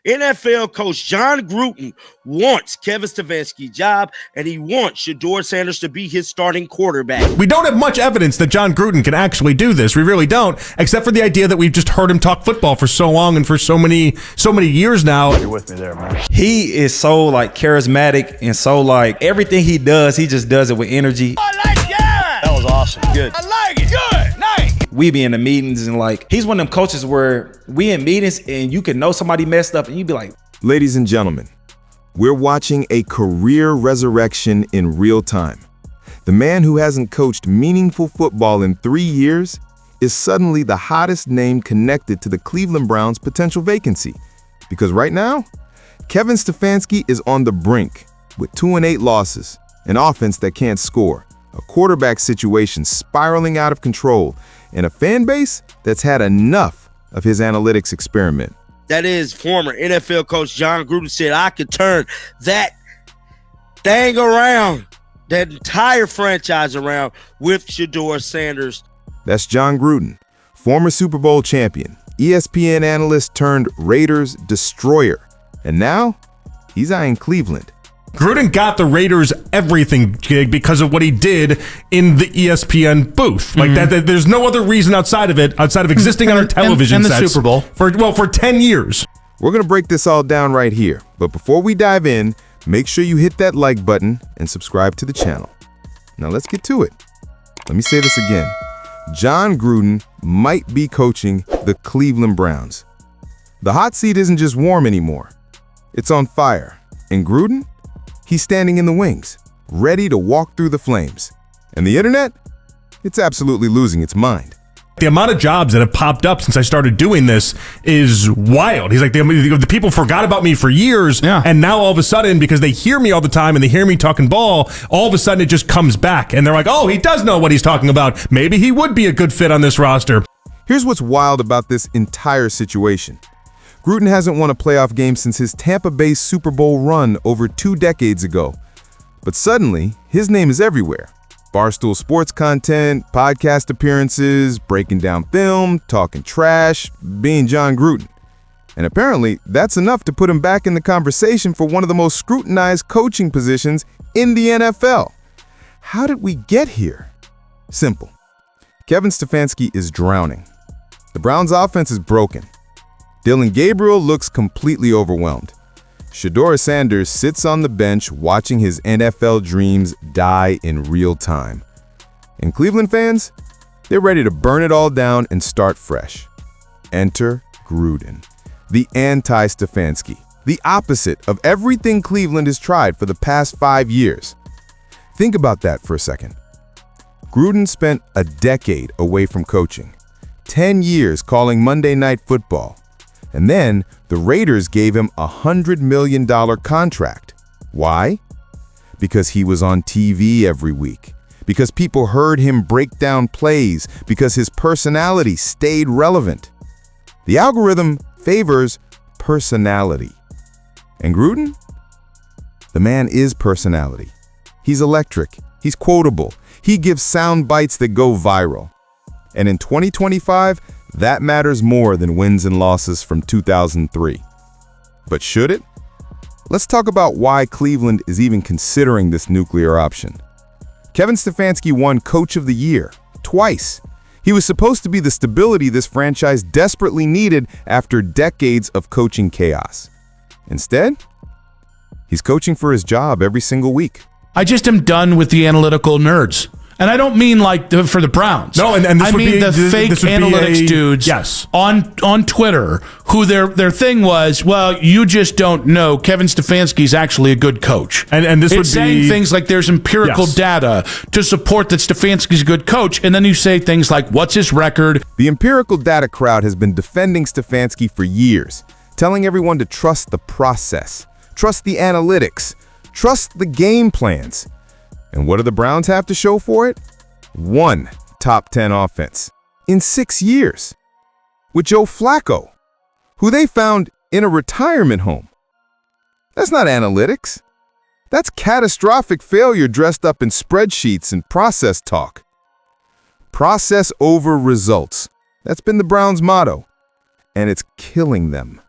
NFL coach Jon Gruden wants Kevin Stefanski's job, and he wants Shedeur Sanders to be his starting quarterback. We don't have much evidence that Jon Gruden can actually do this. We really don't, except for the idea that we've just heard him talk football for so long and for so many years now. You're with me there, man. He is so charismatic and so everything he does, he just does it with energy. I like that. That was awesome. Good. I like it. Good. Nice. We be in the meetings and he's one of them coaches where we in meetings and you can know somebody messed up and you be like. Ladies and gentlemen, we're watching a career resurrection in real time. The man who hasn't coached meaningful football in 3 years is suddenly the hottest name connected to the Cleveland Browns' potential vacancy. Because right now, Kevin Stefanski is on the brink with 2-8 losses, an offense that can't score, a quarterback situation spiraling out of control, and a fan base that's had enough of his analytics experiment. That is, former NFL coach Jon Gruden said, I could turn that thing around, that entire franchise around with Shedeur Sanders. That's Jon Gruden, former Super Bowl champion, ESPN analyst turned Raiders destroyer. And now he's eyeing Cleveland. Gruden got the Raiders everything gig because of what he did in the ESPN booth. There's no other reason outside of existing on our television and the sets Super Bowl for 10 years. We're going to break this all down right here. But before we dive in, make sure you hit that like button and subscribe to the channel. Now let's get to it. Let me say this again. Jon Gruden might be coaching the Cleveland Browns. The hot seat isn't just warm anymore. It's on fire. And Gruden? He's standing in the wings, ready to walk through the flames. And the internet? It's absolutely losing its mind. The amount of jobs that have popped up since I started doing this is wild. He's like, the people forgot about me for years, and now all of a sudden, because they hear me all the time and they hear me talking ball, all of a sudden it just comes back. And they're like, oh, he does know what he's talking about. Maybe he would be a good fit on this roster. Here's what's wild about this entire situation. Gruden hasn't won a playoff game since his Tampa Bay Super Bowl run over 2 decades ago. But suddenly, his name is everywhere. Barstool sports content, podcast appearances, breaking down film, talking trash, being Jon Gruden. And apparently, that's enough to put him back in the conversation for one of the most scrutinized coaching positions in the NFL. How did we get here? Simple. Kevin Stefanski is drowning. The Browns' offense is broken. Dillon Gabriel looks completely overwhelmed. Shedeur Sanders sits on the bench watching his NFL dreams die in real time. And Cleveland fans, they're ready to burn it all down and start fresh. Enter Gruden, the anti-Stefanski, the opposite of everything Cleveland has tried for the past 5 years. Think about that for a second. Gruden spent a decade away from coaching, 10 years calling Monday Night Football. And then the Raiders gave him a $100 million contract. Why? Because he was on TV every week. Because people heard him break down plays. Because his personality stayed relevant. The algorithm favors personality. And Gruden? The man is personality. He's electric. He's quotable. He gives sound bites that go viral. And in 2025, that matters more than wins and losses from 2003. But should it? Let's talk about why Cleveland is even considering this nuclear option. Kevin Stefanski won Coach of the Year twice. He was supposed to be the stability this franchise desperately needed after decades of coaching chaos. Instead, he's coaching for his job every single week. I just am done with the analytical nerds. And I don't mean for the Browns. No, and this I mean the fake analytics dudes on Twitter who their thing was, well, you just don't know Kevin Stefanski's actually a good coach. And this would be saying things like there's empirical data to support that Stefanski's a good coach, and then you say things like, what's his record? The empirical data crowd has been defending Stefanski for years, telling everyone to trust the process, trust the analytics, trust the game plans. And what do the Browns have to show for it? 1 top 10 offense in 6 years with Joe Flacco, who they found in a retirement home. That's not analytics. That's catastrophic failure dressed up in spreadsheets and process talk. Process over results. That's been the Browns' motto, and it's killing them.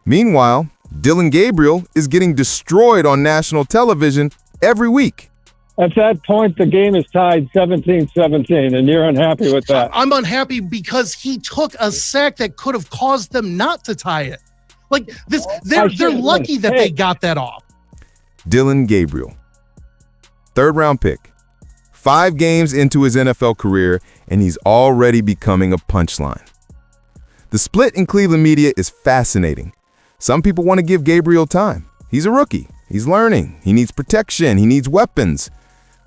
Meanwhile, Dillon Gabriel is getting destroyed on national television every week. At that point, the game is tied 17-17, and you're unhappy with that. I'm unhappy because he took a sack that could have caused them not to tie it. Like this, they're lucky that they got that off. Dillon Gabriel, third-round pick, 5 games into his NFL career, and he's already becoming a punchline. The split in Cleveland media is fascinating. Some people want to give Gabriel time. He's a rookie. He's learning. He needs protection. He needs weapons.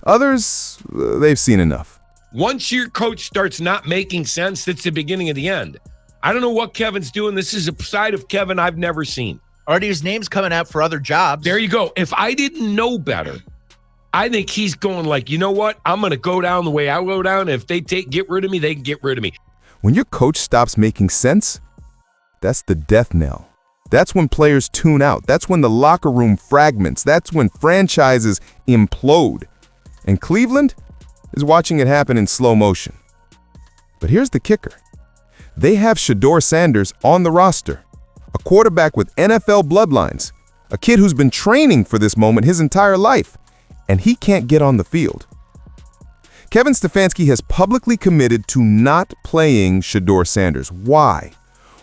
Others, they've seen enough. Once your coach starts not making sense, that's the beginning of the end. I don't know what Kevin's doing. This is a side of Kevin I've never seen. Already his name's coming out for other jobs. There you go. If I didn't know better, I think he's going like, you know what? I'm going to go down the way I go down. If they get rid of me, they can get rid of me. When your coach stops making sense, that's the death knell. That's when players tune out. That's when the locker room fragments. That's when franchises implode. And Cleveland is watching it happen in slow motion. But here's the kicker. They have Shedeur Sanders on the roster, a quarterback with NFL bloodlines, a kid who's been training for this moment his entire life, and he can't get on the field. Kevin Stefanski has publicly committed to not playing Shedeur Sanders. Why?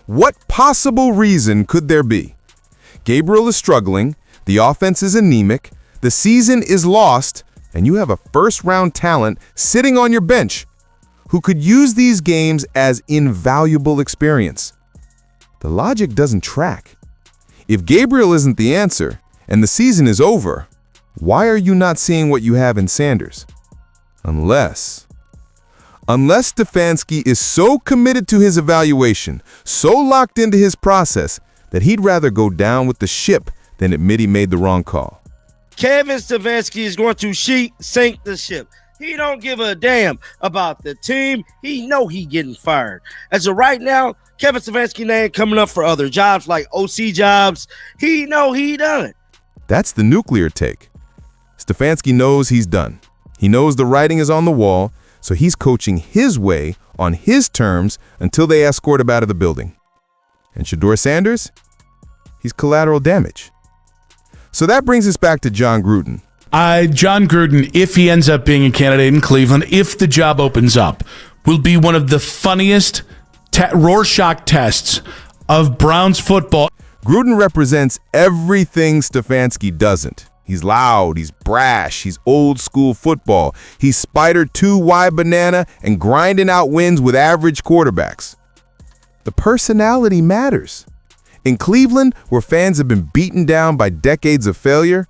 What possible reason could there be? Gabriel is struggling, the offense is anemic, the season is lost, and you have a first-round talent sitting on your bench who could use these games as invaluable experience. The logic doesn't track. If Gabriel isn't the answer and the season is over, why are you not seeing what you have in Sanders? Unless Stefanski is so committed to his evaluation, so locked into his process, that he'd rather go down with the ship than admit he made the wrong call. Kevin Stefanski is going to sink the ship. He don't give a damn about the team. He know he getting fired. As of right now, Kevin Stefanski name coming up for other jobs like OC jobs. He know he done. That's the nuclear take. Stefanski knows he's done. He knows the writing is on the wall, so he's coaching his way on his terms until they escort him out of the building. And Shedeur Sanders? He's collateral damage. So that brings us back to Jon Gruden. Jon Gruden, if he ends up being a candidate in Cleveland, if the job opens up, will be one of the funniest Rorschach tests of Browns football. Gruden represents everything Stefanski doesn't. He's loud, he's brash, he's old school football. He's Spider 2Y banana and grinding out wins with average quarterbacks. The personality matters. In Cleveland, where fans have been beaten down by decades of failure,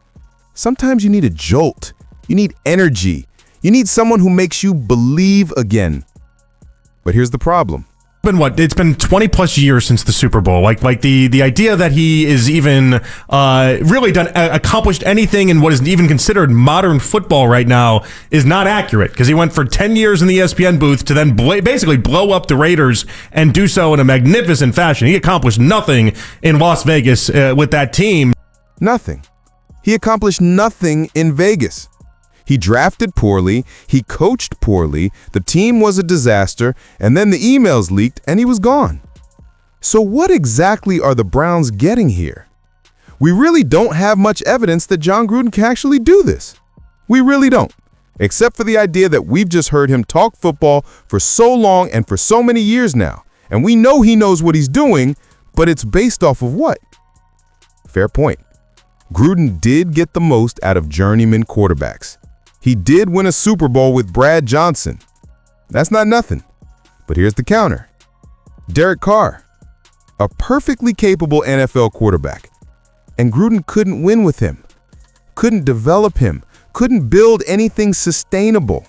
sometimes you need a jolt. You need energy. You need someone who makes you believe again. But here's the problem. It's been 20 plus years since the Super Bowl. Like the idea that he is even really accomplished anything in what is even considered modern football right now is not accurate, because he went for 10 years in the ESPN booth to then basically blow up the Raiders and do so in a magnificent fashion. He accomplished nothing in Las Vegas with that team. Nothing. He accomplished nothing in Vegas. He drafted poorly, he coached poorly, the team was a disaster, and then the emails leaked and he was gone. So what exactly are the Browns getting here? We really don't have much evidence that Jon Gruden can actually do this. We really don't, except for the idea that we've just heard him talk football for so long and for so many years now, and we know he knows what he's doing, but it's based off of what? Fair point. Gruden did get the most out of journeyman quarterbacks. He did win a Super Bowl with Brad Johnson. That's not nothing. But here's the counter. Derek Carr, a perfectly capable NFL quarterback. And Gruden couldn't win with him, couldn't develop him, couldn't build anything sustainable.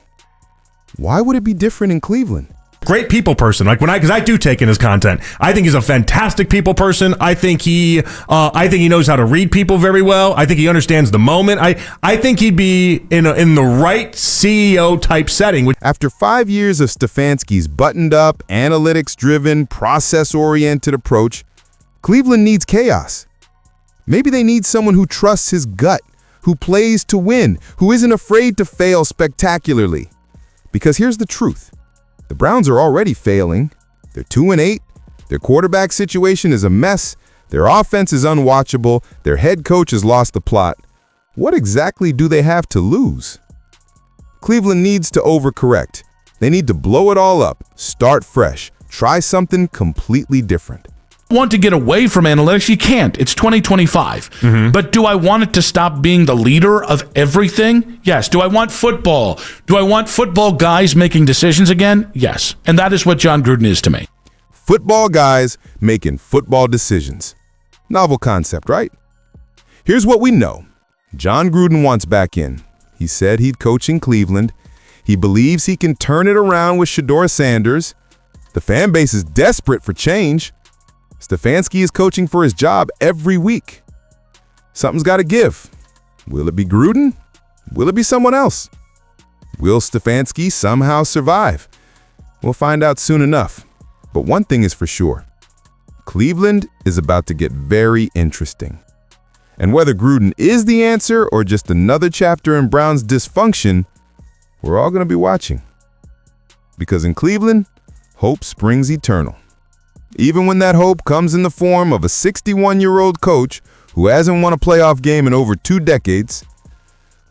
Why would it be different in Cleveland? Great people person. Because I do take in his content. I think he's a fantastic people person. I think he knows how to read people very well. I think he understands the moment. I think he'd be in the right CEO type setting. After 5 years of Stefanski's buttoned up, analytics driven, process oriented approach, Cleveland needs chaos. Maybe they need someone who trusts his gut, who plays to win, who isn't afraid to fail spectacularly. Because here's the truth. The Browns are already failing. They're 2-8. Their quarterback situation is a mess. Their Their offense is unwatchable. Their head coach has lost the plot. What exactly do they have to lose? Cleveland needs to overcorrect. They need to blow it all up, start fresh, try something completely different. Want to get away from analytics? You can't. It's 2025. But do I want it to stop being the leader of everything? Yes. Do I want football? Do I want football guys making decisions again? Yes. And that is what Jon Gruden is to me. Football guys making football decisions. Novel concept, right? Here's what we know. Jon Gruden wants back in. He said he'd coach in Cleveland. He believes he can turn it around with Shedeur Sanders. The fan base is desperate for change. Stefanski is coaching for his job every week. Something's got to give. Will it be Gruden? Will it be someone else? Will Stefanski somehow survive? We'll find out soon enough. But one thing is for sure. Cleveland is about to get very interesting. And whether Gruden is the answer or just another chapter in Brown's dysfunction, we're all going to be watching. Because in Cleveland, hope springs eternal. Even when that hope comes in the form of a 61-year-old coach who hasn't won a playoff game in over 2 decades.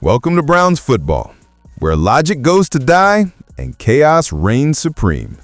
Welcome to Browns football, where logic goes to die and chaos reigns supreme.